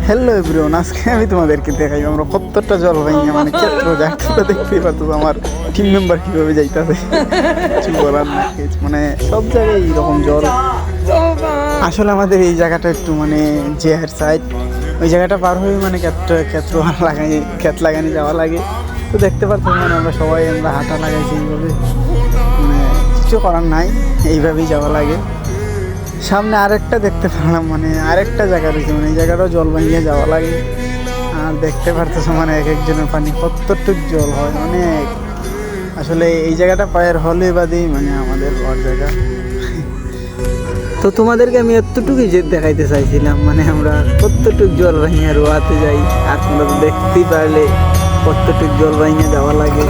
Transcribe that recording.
Hello everyone, আজকে আমি তোমাদেরকে দেখাই আমরা কতটা জল ভাঙিয়ে মানে ক্ষেত্র যাত্রা দেখতেই পারতো আমার টিম মেম্বার কীভাবে যাইতেছে। কিছু বলার না, মানে সব জায়গায় এইরকম জল। আসলে আমাদের এই জায়গাটা একটু মানে জেহার সাইড, ওই জায়গাটা পার হয়ে মানে ক্ষেত্র ক্ষেত লাগানি যাওয়া লাগে। তো দেখতে পারতো মানে আমরা হাঁটা লাগাইছি এইভাবে, মানে কিছু করার নাই, এইভাবেই যাওয়া লাগে। সামনে আরেকটা দেখতে পেলাম, মানে আরেকটা জায়গা রয়েছে, মানে এই জায়গাটাও জল ভাঙিয়ে যাওয়া লাগে। আর দেখতে পারতেছো মানে এক একজনের পানি কতটুক জল হয়, অনেক। আসলে এই জায়গাটা পায়ের হলে বাদেই মানে আমাদের ঘর জায়গা। তো তোমাদেরকে আমি এতটুকুই যে দেখাইতে চাইছিলাম, মানে আমরা কতটুক জল ভাঙিয়ে রোয়াতে যাই, আর তোমরা তো দেখতেই পারলে কতটুক জল ভাঙিয়ে যাওয়া লাগে।